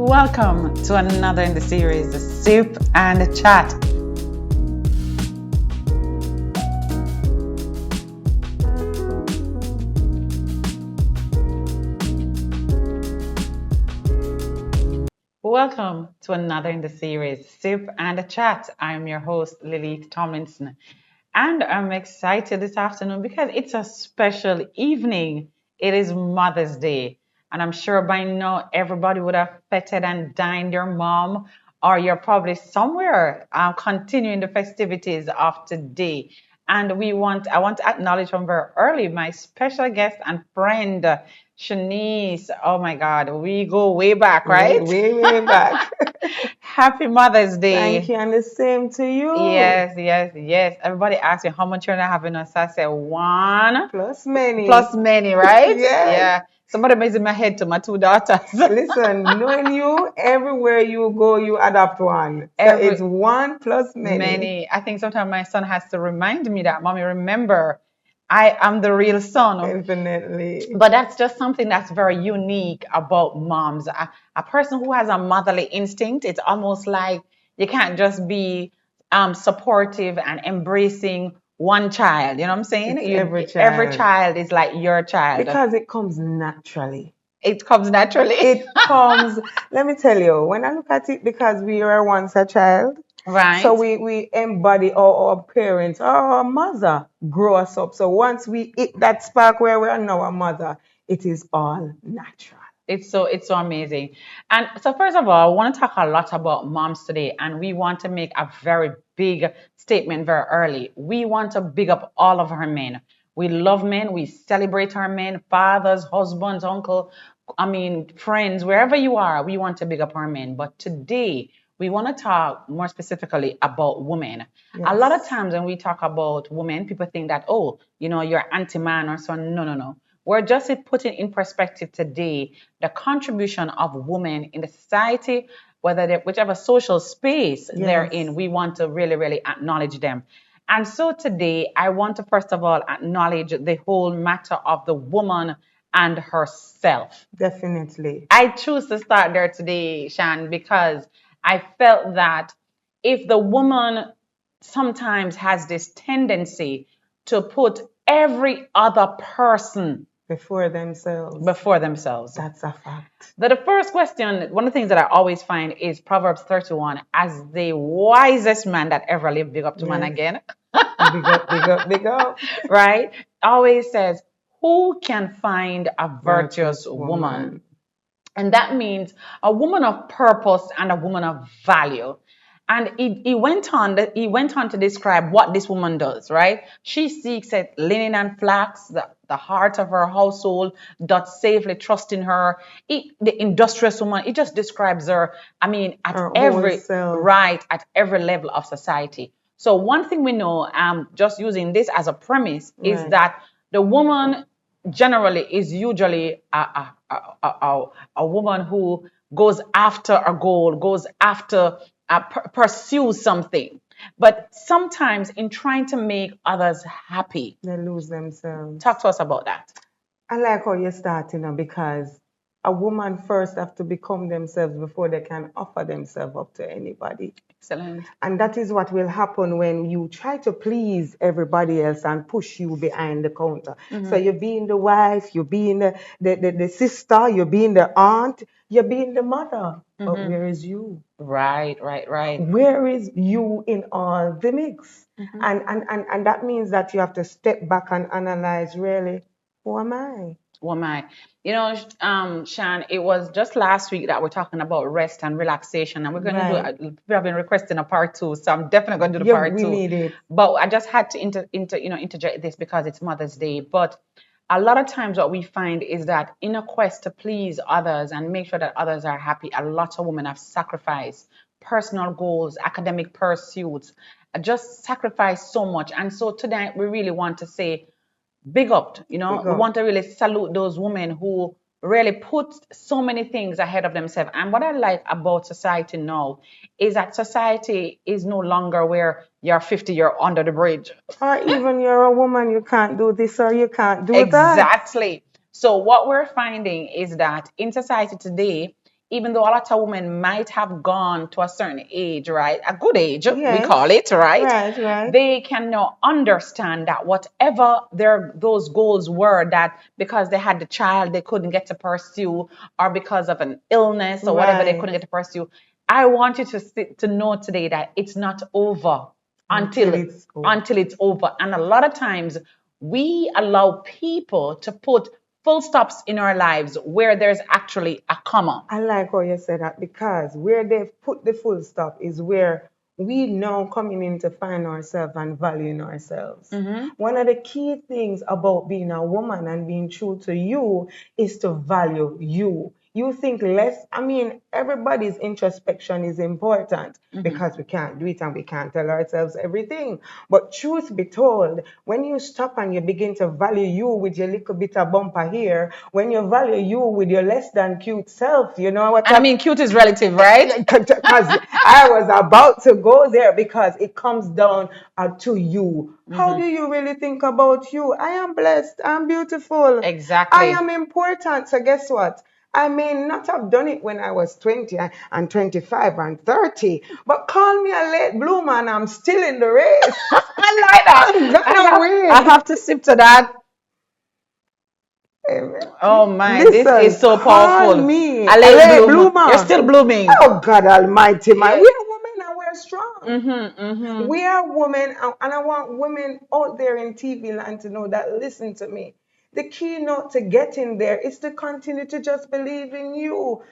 Welcome to another in the series, The Soup and Chat. Welcome to another in the series, Soup and Chat. I'm your host, Leleith Tomlinson. And I'm excited this afternoon because it's a special evening. It is Mother's Day. And I'm sure by now everybody would have feted and dined your mom, or you're probably somewhere continuing the festivities of today. And I want to acknowledge from very early my special guest and friend, Shanice. Oh my God, we go way back, Way, right? way, way back. Happy Mother's Thank Day. you, and the same to you. Yes, yes, yes. Everybody asks me how much children I have in us. I say one Plus many. plus many, right? Yes. Yeah. Somebody is in my head to my two daughters. Listen, knowing you, everywhere you go, you adopt one. So it's Every one plus many. many. I think sometimes my son has to remind me that, Mommy, remember, I am the real son. Definitely. But that's just something that's very unique about moms. A person who has a motherly instinct, it's almost like you can't just be supportive and embracing one child. You know what I'm saying? It's every Every child. child is like your child. Because it comes naturally. It comes naturally. It comes, let me tell you, when I look at it, because we were once a child, so Right? we embody our parents, our mother grow us up. So once we hit that spark where we are now a mother, it is all natural. It's so amazing. And so first of all, I want to talk a lot about moms today, and we want to make a very big statement very early. We want to big up all of our men. We love men, we celebrate our men, fathers, husbands, uncle, friends, wherever you are, we want to big up our men. But today we want to talk more specifically about women. A lot of Yes, times when we talk about women, people think that, oh, you're anti-man or so. No, no, no. We're just putting in perspective today the contribution of women in the society, whichever social space they're yes, in, we want to really, really acknowledge them. And so today, I want to first of all acknowledge the whole matter of the woman and herself. definitely. I choose to start there today, Shan, because I felt that if the woman sometimes has this tendency to put every other person Before themselves. before themselves. That's a fact. The first question, one of the things that I always find is Proverbs 31 as the wisest man that ever lived, big up to man Yes. again, Big up, big up, big up. right? Always says, who can find a virtuous Virtuous woman? woman. And that means a woman of purpose and a woman of value. And he went on to describe what this woman does, right? She seeks at linen and flax, the heart of her household, doth safely trust in her. The industrious woman, it just describes her, at Her whole every self. right, at every level of society. So one thing we know, just using this as a premise, is Right. that the woman generally is usually a woman who goes after a goal, goes after, pursues something. But sometimes in trying to make others happy, They lose themselves. talk to us about that. I like how you're starting now because a woman first have to become themselves before they can offer themselves up to anybody. Excellent. And that is what will happen when you try to please everybody else and push you behind the counter. So you're being the wife, you're being the sister, you're being the aunt, you're being the mother. But where is you? Right, right, right. Where is you in all the mix? And that means that you have to step back and analyze really, who am I? Woman, Shan, it was just last week that we're talking about rest and relaxation, and we're going to do. Right. People have been requesting a part two, so I'm definitely going to do the Yeah, part we two. need it. But I just had to interject this because it's Mother's Day. But a lot of times, what we find is that in a quest to please others and make sure that others are happy, a lot of women have sacrificed personal goals, academic pursuits, just sacrificed so much. And so tonight, we really want to say big up, Big we up. want to really salute those women who really put so many things ahead of themselves. And what I like about society now is that society is no longer where you're 50, you're under the bridge. Or even you're a woman, you can't do this or you can't do that. Exactly. So what we're finding is that in society today, even though a lot of women might have gone to a certain age, right? A good age, we call Yes. it, right? Right, right. They can now understand that whatever those goals were, that because they had the child they couldn't get to pursue, or because of an illness or whatever they Right. couldn't get to pursue. I want you to know today that it's not over Until until it's over. until it's over. And a lot of times we allow people to put full stops in our lives where there's actually a comma. I like how you said that because where they've put the full stop is where we now coming in to find ourselves and valuing ourselves. One of the key things about being a woman and being true to you is to value you. You think less, I mean, everybody's introspection is important because we can't do it and we can't tell ourselves everything. But truth be told, when you stop and you begin to value you with your little bit of bumper here, when you value you with your less than cute self, you know what And I mean, cute is relative, right? because I was about to go there because it comes down to you. How do you really think about you? I am blessed. I'm beautiful. I Exactly. am important. So guess what? I may not have done it when I was 20 and 25 and 30, but call me a late bloomer and I'm still in the race. I like I'm that. gonna I win. have to sip to that. Amen. Oh my, this is Listen, so call powerful. me A a late late bloomer. You're bloomer. still blooming. Oh God Almighty, man. Yeah. We are women and we're strong. Mm-hmm. We are women, and I want women out there in TV land to know that. Listen to me. The keynote to getting there is to continue to just believe in you.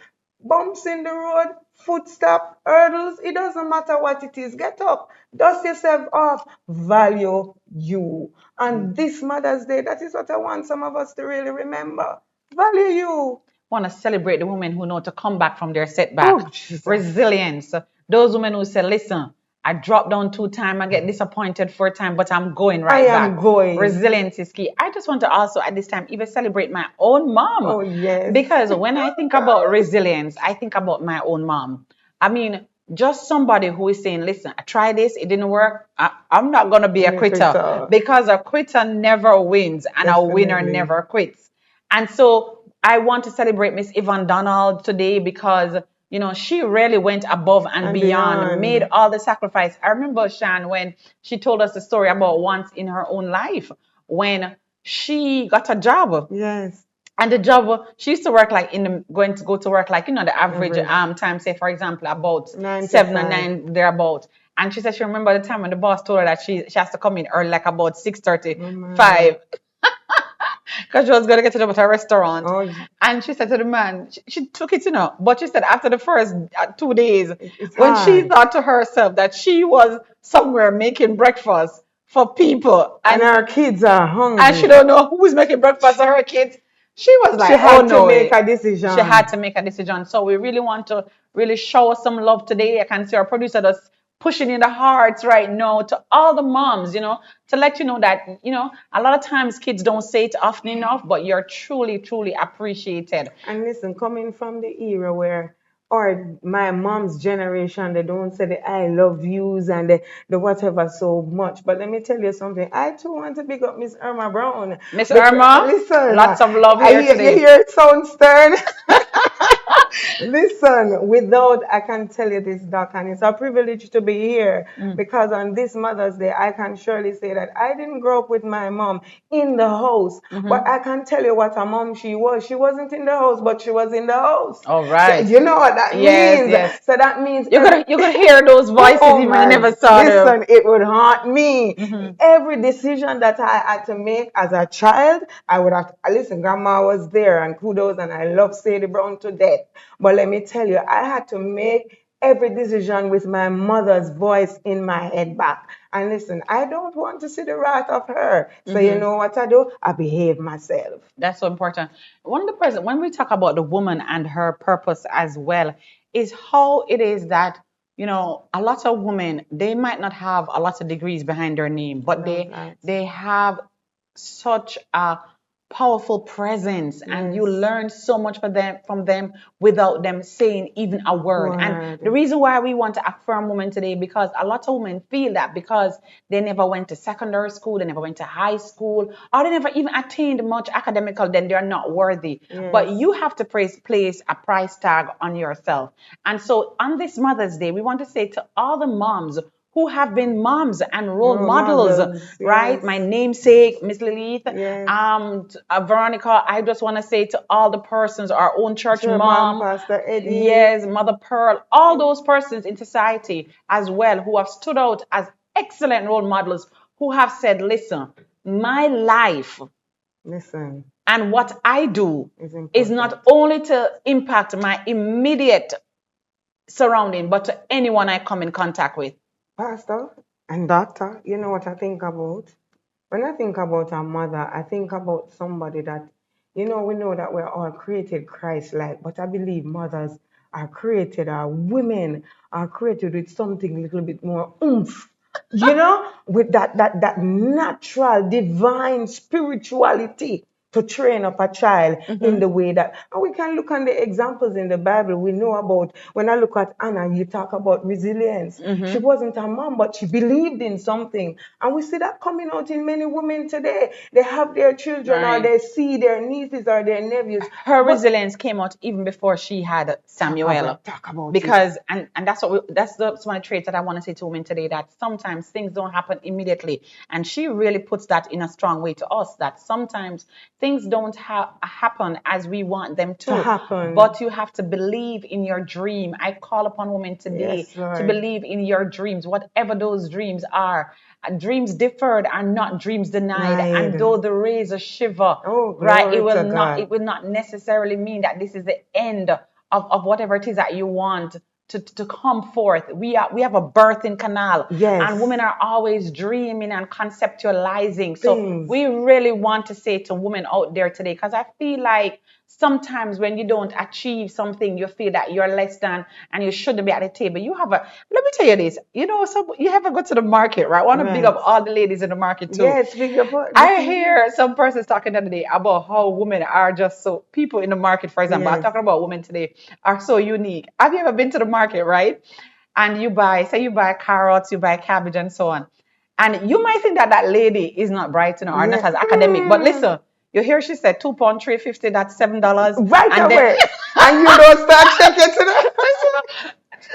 Bumps in the road, footstep, hurdles, it doesn't matter what it is. Get up, dust yourself off, value you. And this Mother's Day, that is what I want some of us to really remember. Value you. Want to celebrate the women who know to come back from their setback. Oh, Jesus. Resilience. Those women who say, listen, I dropped down 2 times, I get disappointed 4 times, but I'm going I right am back. going. Resilience is key. I just want to also at this time even celebrate my own mom. Oh, yes. Because when I think about resilience, I think about my own mom. I mean, just somebody who is saying, listen, I tried this, it didn't work. I'm not going to be a quitter, because a quitter never wins and a winner Definitely. never quits. And so I want to celebrate Miss Yvonne Donald today because, she really went above and And beyond, made beyond. all the sacrifice. I remember, Shan, when she told us the story about once in her own life when she got a job. Yes. And the job, she used to work like going to go to work like, the average Average. time, say for example, about 7 or 9 to 5. 9 thereabout. And she said she remember the time when the boss told her that she has to come in early, like about 6:30, Oh my. 5, because she was going to get a job at a restaurant. Oh, And she said to the man, she took it, but she said after the first 2 days, it's when she hard. thought to herself that she was somewhere making breakfast for people, And our kids are and she hungry. don't know who's making breakfast for her kids, she was She like, oh had to no, make a she had decision. to make a decision. So we really want to really show some love today. I can see our producer just pushing in the hearts right now to all the moms, to let you know that, a lot of times kids don't say it often enough, but you're truly, truly appreciated. And listen, coming from the era where, or my mom's generation, they don't say the I love yous and the whatever so much. But let me tell you something. I too want to big up Miss Irma Brown. Miss Because, Irma, listen, lots of love I here hear, you today. hear it sound stern. Listen, without, I can tell you this, Doc, and it's a privilege to be here because on this Mother's Day, I can surely say that I didn't grow up with my mom in the house, but I can tell you what a mom she was. She wasn't in the house, but she was in the house. All So, right. you know what that Yes, means? yes. So that means You could hear those voices oh even when you my, never saw them. listen, it would haunt me. Every decision that I had to make as a child, I would have to, listen, grandma was there and kudos, and I love Sadie Brown to death. But let me tell you, I had to make every decision with my mother's voice in my head back. And listen, I don't want to see the wrath of her. So you know what I do? I behave myself. That's so important. One of the person when we talk about the woman and her purpose as well, is how it is that a lot of women, they might not have a lot of degrees behind their name, I but love they that. they have such a powerful presence, and you Yes. learn so much from them without them saying even a word. And the Word. reason why we want to affirm women today, because a lot of women feel that because they never went to secondary school, they never went to high school, or they never even attained much academical, then they're not worthy. But Yes. you have to place a price tag on yourself. And so on this Mother's Day, we want to say to all the moms who have been moms and role Role models, models. right? Yes. My namesake, Miss Leleith, Yes. Veronica, I just want to say to all the persons, our own church Sure, Mom, mom, Pastor Eddie. yes, Mother Pearl, all those persons in society as well who have stood out as excellent role models, who have said, listen, my life Listen, and what I do it's is important. not only to impact my immediate surrounding, but to anyone I come in contact with. Pastor and doctor, you know what I think about? When I think about a mother, I think about somebody that, we know that we're all created Christ-like, but I believe mothers are created, our women are created with something a little bit more oomph, with that natural, divine spirituality to train up a child in Mm-hmm. the way that, and we can look on the examples in the Bible. We know about, when I look at Anna, you talk about resilience. She Mm-hmm. wasn't a mom, but she believed in something. And we see that coming out in many women today. They have their children, or Right. they see their nieces or their nephews. Her But resilience came out even before she had Samuel. talk about it. Because and that's that's one of the traits that I want to say to women today, that sometimes things don't happen immediately, and she really puts that in a strong way to us, that sometimes things don't happen as we want them To to, happen. but you have to believe in your dream. I call upon women today Yes, to Lord. believe in your dreams, whatever those dreams are. Dreams deferred are not dreams denied, and Night. though the raise a shiver, Oh, right, glory to God. it will not necessarily mean that this is the end of whatever it is that you want to come forth. We have a birthing canal, and Yes. women are always dreaming and conceptualizing. So Things. we really want to say to women out there today, because I feel like sometimes when you don't achieve something, you feel that you're less than and you shouldn't be at the table. Let me tell you this, so you ever go to the market, right? I want to big Right. up all the ladies in the market too. Yes, figure about the I thing. hear some persons talking the other day about how women are just so, people in the market, for example, I'm Yes. talking about women today, are so unique. Have you ever been to the market, right? And say you buy carrots, you buy cabbage, and so on. And you might think that that lady is not bright, or not Yeah. as academic. But listen, you hear she said 2 pound 350, that's $7. Right And then away. And you don't start checking to the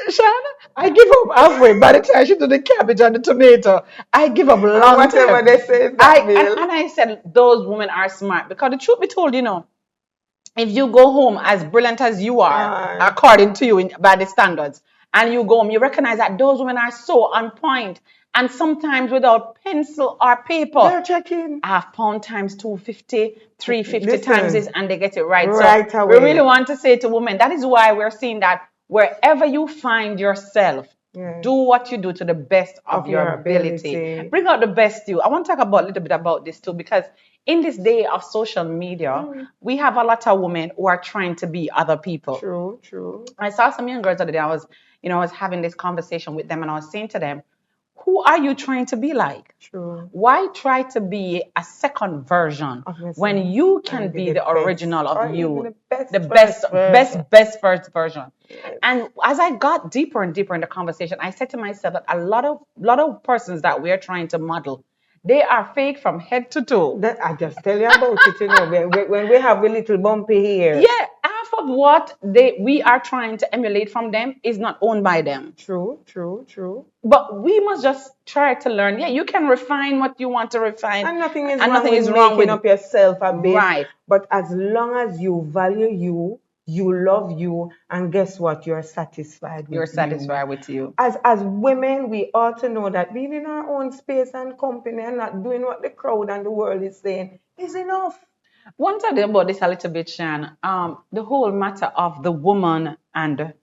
Shana, I give up halfway by the time she do the cabbage and the tomato. I give up and long whatever time. they say is that meal. And I said those women are smart, because the truth be told, if you go home as brilliant as you are, Uh, according to you by the standards, and you go home, you recognize that those women are so on point, and sometimes without pencil or paper, they're checking. half pound times 250, 350 times this, Listen, and they get it right. So right we really away. want to say to women, that is why we're seeing that wherever you find yourself, Yes. do what you do to the best of Of your your ability. ability. Bring out the best you. I want to talk about a little bit about this too, because in this day of social media, Mm, we have a lot of women who are trying to be other people. true, true, I saw some young girls the other day. I was having this conversation with them, and I was saying to them, who are you trying to be like? true. Why try to be a second version Of when yourself. you can And be be the the best. original of Or even you, the best the first version. best first version? Yes. And as I got deeper and deeper in the conversation, I said to myself that a lot of persons that we're trying to model, they are fake from head to toe. That I just tell you about it, when we have a little bumpy here. Yeah, half of what we are trying to emulate from them is not owned by them. True, true, true. But we must just try to learn. Yeah, you can refine what you want to refine, And nothing is and wrong nothing with is wrong making with, up yourself a bit. right, But as long as you value you, you love you, and guess what? You're satisfied you're with you. satisfied with you. As women, we ought to know that being in our own space and company and not doing what the crowd and the world is saying is enough. One thing about this a little bit, Shan, the whole matter of the woman and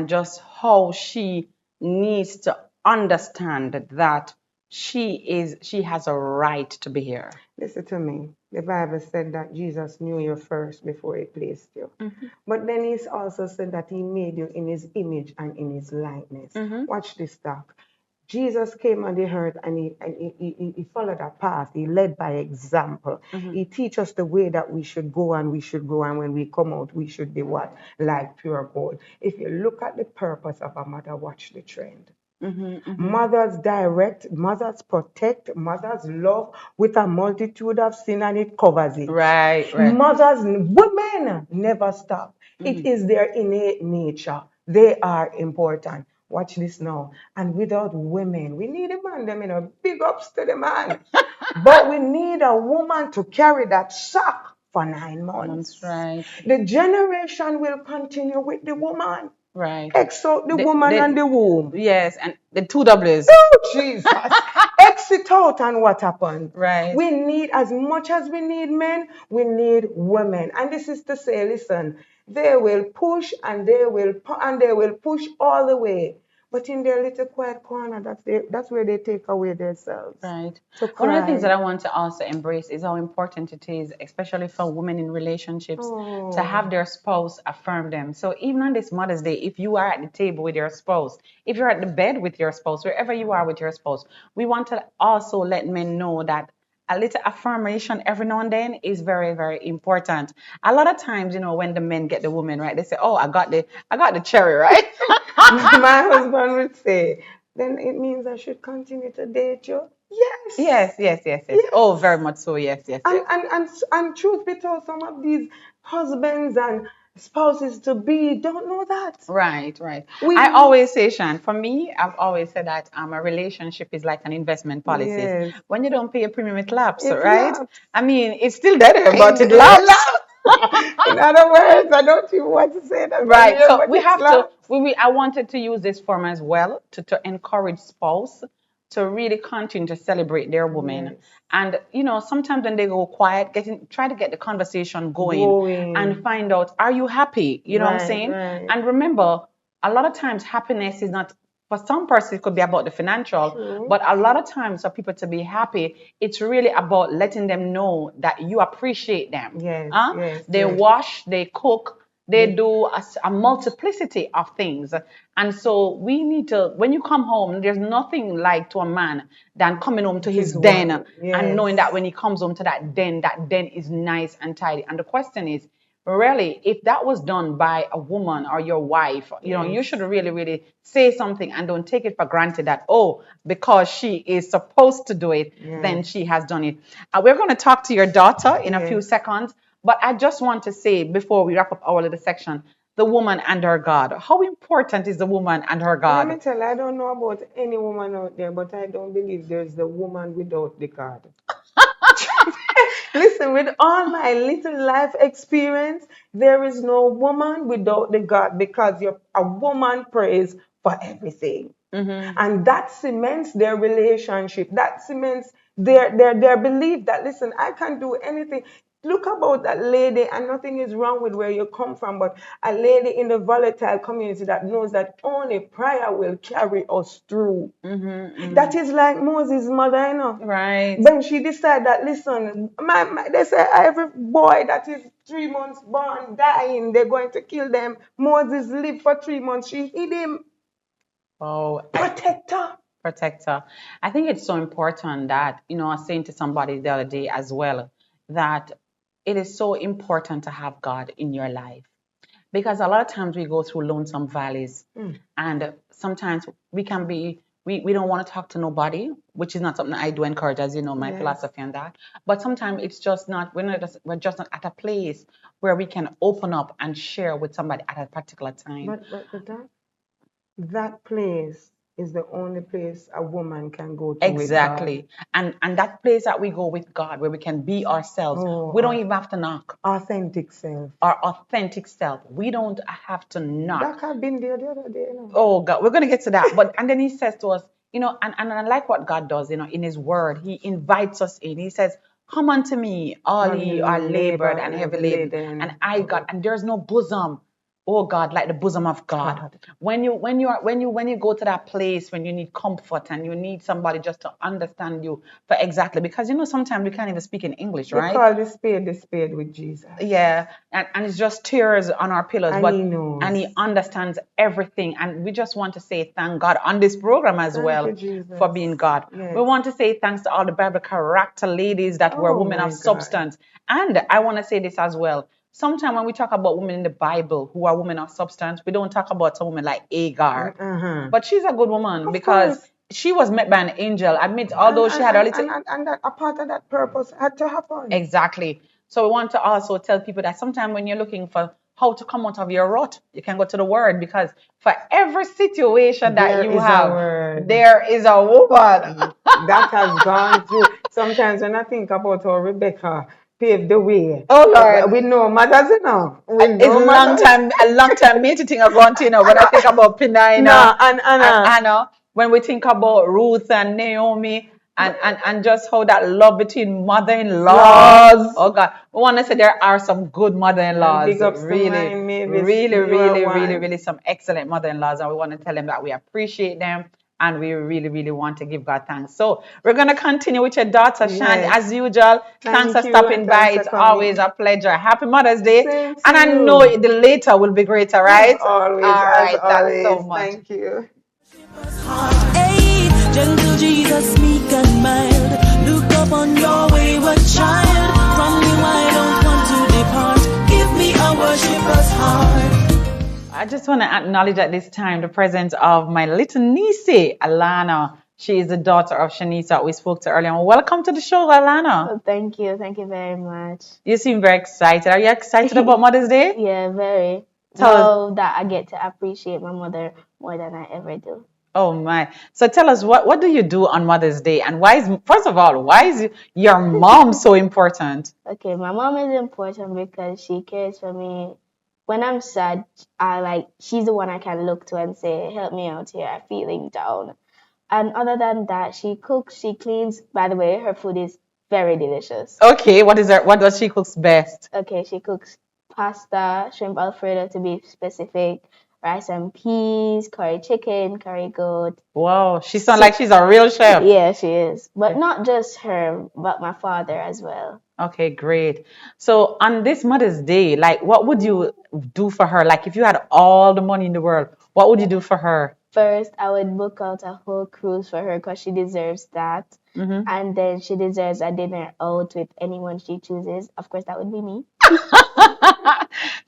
just how she needs to understand that she has a right to be here. Listen to me. The Bible said that Jesus knew you first before he placed you. Mm-hmm. But then he also said that he made you in his image and in his likeness. Mm-hmm. Watch this, doc. Jesus came on the earth and he followed a path. He led by example. He teach us the way that we should go and we should go. And when we come out, we should be what? Like pure gold. If you look at the purpose of a mother, watch the trend. Mothers direct, mothers protect, mothers love with a multitude of sin and it covers it. Right, right. Mothers, women never stop. It is their innate nature. They are important. Watch this now. And without women, we need a man, them, big ups to the man. But we need a woman to carry that sack for 9 months. That's right. The generation will continue with the woman. Right. Exalt the woman and the womb. Yes, and the two W's. Oh, Jesus. Exit out and what happened? Right. We need, as much as we need men, we need women. And this is to say, listen, they will push and they will push all the way. But in their little quiet corner, that's where they take away themselves. Right. So One of the things that I want to also embrace is how important it is, especially for women in relationships, to have their spouse affirm them. So even on this Mother's Day, if you are at the table with your spouse, if you're at the bed with your spouse, wherever you are with your spouse, we want to also let men know that a little affirmation every now and then is very, very important. A lot of times, when the men get the woman, right, they say, "Oh, I got the cherry," right? My husband would say, then it means I should continue to date you. Yes. Yes. Oh, very much so. Yes. And truth be told, some of these husbands and spouses to be don't know that. Right. I always say, Shan, for me, I've always said that a relationship is like an investment policy. Yes. When you don't pay a premium, it lapses, It right? lapses. I mean, it's still there, but it lapses. In other words, I don't even want to say that. Right. Here, So we have to. I wanted to use this form as well to encourage spouse to really continue to celebrate their woman. Yes. And sometimes when they go quiet, try to get the conversation going and find out, are you happy? You know what I'm saying? Right. And remember, a lot of times happiness is not, for some persons it could be about the financial, but a lot of times for people to be happy, it's really about letting them know that you appreciate them. Yes. They wash, they cook, they do a multiplicity of things. And so we need to, when you come home, there's nothing like to a man than coming home to his den and knowing that when he comes home to that den is nice and tidy. And the question is, really, if that was done by a woman or your wife, you should really, really say something and don't take it for granted that, because she is supposed to do it, then she has done it. We're going to talk to your daughter in a few seconds. But I just want to say, before we wrap up our little section, the woman and her God. How important is the woman and her God? Let me tell you, I don't know about any woman out there, but I don't believe there's the woman without the God. Listen, with all my little life experience, there is no woman without the God, because a woman prays for everything. And that cements their relationship. That cements their belief that, listen, I can do anything. Look about that lady, and nothing is wrong with where you come from, but a lady in the volatile community that knows that only prayer will carry us through. That is like Moses' mother, Right. When she decided that, listen, they say every boy that is 3 months born dying, they're going to kill them. Moses lived for 3 months. She hid him. Oh, Protector. I think it's so important that, I was saying to somebody the other day as well, that it is so important to have God in your life, because a lot of times we go through lonesome valleys, and sometimes we can be, we don't want to talk to nobody, which is not something I do encourage, as you know, my philosophy on that. But sometimes it's just not, we're just not at a place where we can open up and share with somebody at a particular time. But that place is the only place a woman can go to. Exactly. And that place that we go with God, where we can be ourselves. We don't even have to knock. Authentic self. Our authentic self. We don't have to knock. That have been there the other day. Oh God, we're going to get to that. And then he says to us, and I like what God does, in his word. He invites us in. He says, come unto me, all ye are labored and heavy laden. And and there's no bosom oh God, like the bosom of God. God. When you go to that place when you need comfort and you need somebody just to understand you for exactly, because sometimes we can't even speak in English, You right? call the spade with Jesus. Yeah, and it's just tears on our pillows, And he and knows. he understands everything. And we just want to say thank God on this program as Thank you, well for Jesus. being God. We Yes. want to say thanks to all the Bible character ladies that were Oh women of my God. substance. And I want to say this as well. Sometimes when we talk about women in the Bible who are women of substance, we don't talk about a woman like Agar. Uh-huh. But she's a good woman Of because course. she was met by an angel. Admit, And although she and, had a and, little. and, and, and that a part of that purpose had to happen. Exactly. So we want to also tell people that sometimes when you're looking for how to come out of your rut, you can go to the word, because for every situation that There you is a have, word there is a woman. that has gone through. Sometimes when I think about how Rebecca paved the way, Oh Lord. we know mothers, we It's know mothers. a long time me to think of going to, when I think about No, Penina and and Anna, Anna, when we think about Ruth and Naomi, and just how that love between mother-in-laws. laws. Oh God, we want to say there are some good And mother-in-laws, big ups to really, mine, Mavis. really, You are really, really, one. really some excellent mother-in-laws, and we want to tell them that we appreciate them. And we really, really want to give God thanks. So we're going to continue with your daughter, Shan, Yes. as usual. Thanks for Thank you and stopping by. thanks for It's always coming. a pleasure. Happy Mother's Day. Same to And I know you. the later will be greater, As right? always, All as right. Thanks so always. much. Thank you. Hey, gentle Jesus, meek and mild. Look up on your wayward child. From you I don't want to depart. Give me a worshiper's heart. I just want to acknowledge at this time the presence of my little niece, Alana. She is the daughter of Shanice that we spoke to earlier. Welcome to the show, Alana. Oh, thank you. Thank you very much. You seem very excited. Are you excited about Mother's Day? Yeah, very. Tell us. Now that I get to appreciate my mother more than I ever do. Oh my. So tell us, what do you do on Mother's Day? And why is, first of all, why is your mom so important? Okay, my mom is important because she cares for me. When I'm sad, she's the one I can look to and say, help me out here. I'm feeling down. And other than that, she cooks, she cleans. By the way, her food is very delicious. Okay, what does she cooks best? Okay, she cooks pasta, shrimp alfredo to be specific, rice and peas, curry chicken, curry goat. Wow, she sounds like Soup. she's a real chef. Yeah, she is. But not just her, but my father as well. Okay, great. So on this Mother's Day, like what would you do for her? Like if you had all the money in the world, what would you do for her? First, I would book out a whole cruise for her because she deserves that. Hmm. And then she deserves a dinner out with anyone she chooses. Of course, that would be me.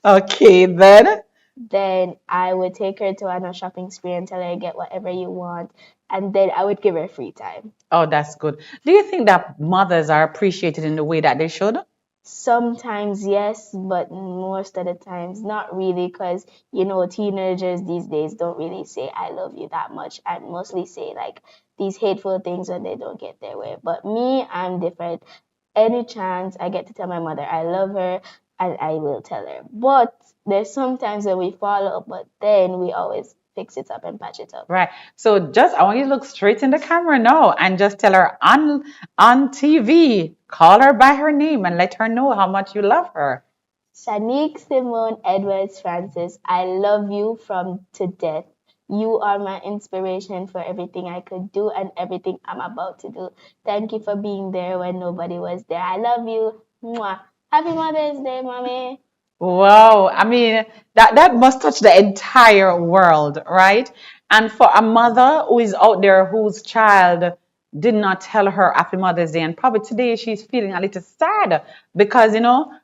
Okay, then. Then I would take her to a shopping spree and tell her get whatever you want. And then I would give her free time. Oh, that's good. Do you think that mothers are appreciated in the way that they should? Sometimes yes, but most of the times not really, because teenagers these days don't really say I love you that much and mostly say like these hateful things when they don't get their way. But me, I'm different. Any chance I get to tell my mother I love her, and I will tell her. But there's sometimes when we fall up, but then we always fix it up and patch it up. Right. So just I want you to look straight in the camera now and just tell her on TV, call her by her name and let her know how much you love her. Shanique Simone Edwards Francis, I love you from to death. You are my inspiration for everything I could do and everything I'm about to do. Thank you for being there when nobody was there. I love you. Mwah. Happy Mother's Day, mommy. Wow, I mean that must touch the entire world, right? And for a mother who is out there whose child did not tell her Happy Mother's Day, and probably today she's feeling a little sad because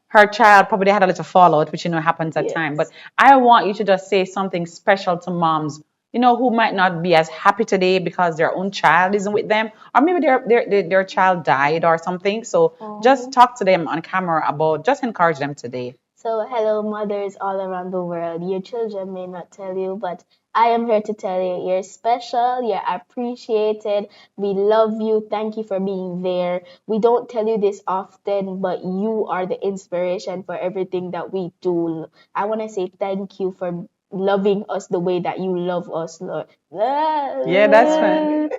her child probably had a little fallout, which happens at time. But Yes. I want you to just say something special to moms, who might not be as happy today because their own child isn't with them, or maybe their child died or something. So just Oh. talk to them on camera about, just encourage them today. So, hello, mothers all around the world. Your children may not tell you, but I am here to tell you you're special, you're appreciated, we love you, thank you for being there. We don't tell you this often, but you are the inspiration for everything that we do. I want to say thank you for loving us the way that you love us, Lord. Yeah, that's fine.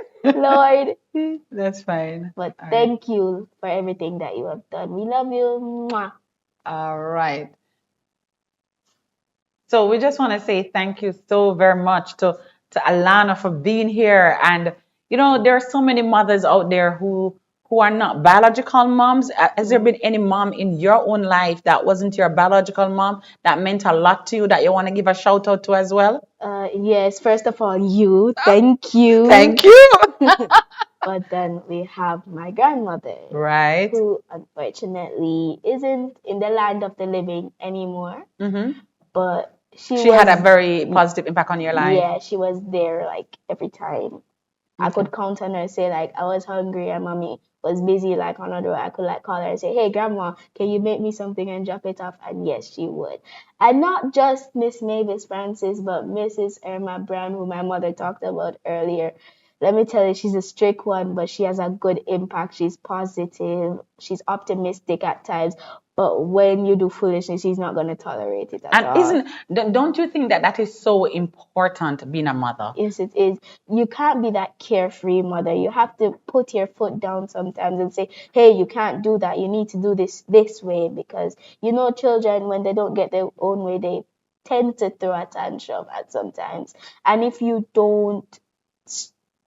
Lord. That's fine. But All right. thank you for everything that you have done. We love you. Mwah. All right. So we just want to say thank you so very much to Alana for being here. And there are so many mothers out there who are not biological moms. Has there been any mom in your own life that wasn't your biological mom that meant a lot to you that you want to give a shout out to as well? Yes, first of all, you, thank you. Thank you. But then we have my grandmother, Right. who unfortunately isn't in the land of the living anymore. But She had a very positive impact on your life. yeah, she was there like every time. I could count on her, say like I was hungry and mommy was busy like on the road. I could like call her and say, "Hey grandma, can you make me something and drop it off?" And yes, she would. And not just Miss Mavis Francis, but Mrs. Irma Brown, who my mother talked about earlier. Let me tell you, she's a strict one, but she has a good impact. She's positive, she's optimistic at times. But when you do foolishness, she's not going to tolerate it at all. And don't you think that is so important, being a mother? Yes, it is. You can't be that carefree mother. You have to put your foot down sometimes and say, "Hey, you can't do that. You need to do this way," because children, when they don't get their own way, they tend to throw a tantrum at sometimes. And if you don't,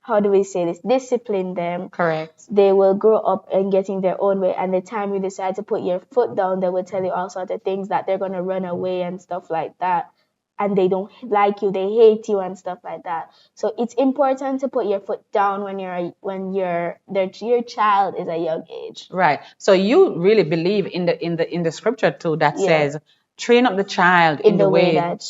how do we say this, discipline them, Correct. they will grow up and getting their own way. And the time you decide to put your foot down, they will tell you all sorts of things that they're going to run away and stuff like that. And they don't like you, they hate you and stuff like that. So it's important to put your foot down when your child is a young age. Right. So you really believe in the scripture too that says, train up the child in the way that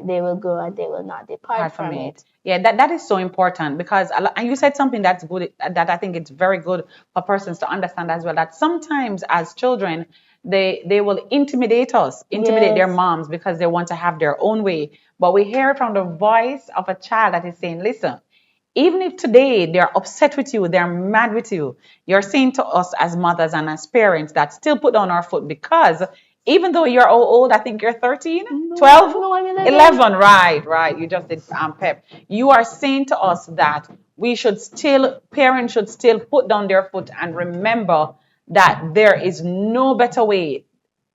they will grow and they will not depart from it. Yeah, that is so important, because and you said something that's good, that I think it's very good for persons to understand as well, that sometimes as children they will intimidate their moms because they want to have their own way. But we hear from the voice of a child that is saying, listen, even if today they're upset with you, they're mad with you, you're saying to us as mothers and as parents that still put down our foot, because even though you're all old, I think you're 13, 12, No, I'm 11, right. You just did Pep. You are saying to us that parents should still put down their foot and remember that there is no better way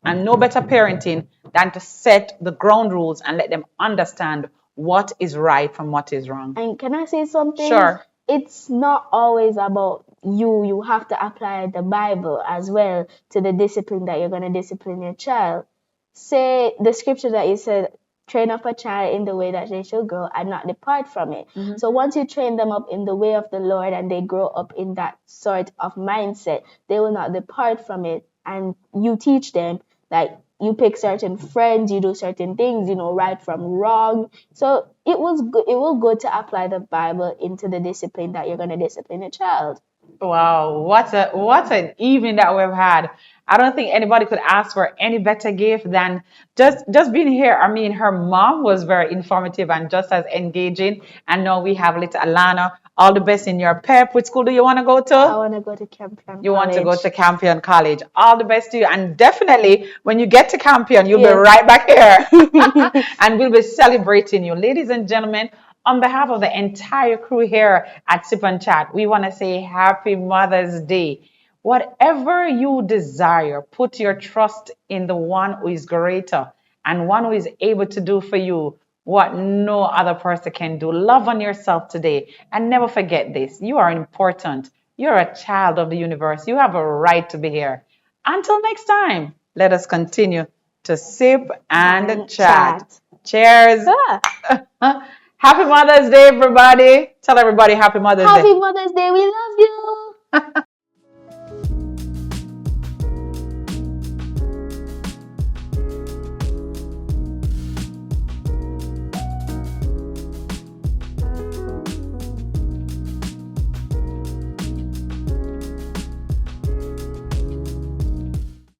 and no better parenting than to set the ground rules and let them understand what is right from what is wrong. And can I say something? Sure. It's not always about you. You have to apply the Bible as well to the discipline that you're going to discipline your child. Say the scripture that you said, train up a child in the way that they should grow and not depart from it. So once you train them up in the way of the Lord and they grow up in that sort of mindset, they will not depart from it. And you teach them, like, you pick certain friends, you do certain things, right from wrong. So it was good to apply the Bible into the discipline that you're going to discipline a child. Wow, what an evening that we've had. I don't think anybody could ask for any better gift than just being here. I mean, her mom was very informative and just as engaging. And now we have little Alana. All the best in your pep. Which school do you want to go to? I want to go to Campion You want to go College. to Campion College. All the best to you. And definitely, when you get to Campion, you'll be right back here. And we'll be celebrating you. Ladies and gentlemen, on behalf of the entire crew here at Sip and Chat, we want to say Happy Mother's Day. Whatever you desire, put your trust in the one who is greater and one who is able to do for you what no other person can do. Love on yourself today. And never forget this. You are important. You're a child of the universe. You have a right to be here. Until next time, let us continue to sip and chat. Cheers. Happy Mother's Day, everybody. Tell everybody Happy Mother's Day. Happy Mother's Day. We love you.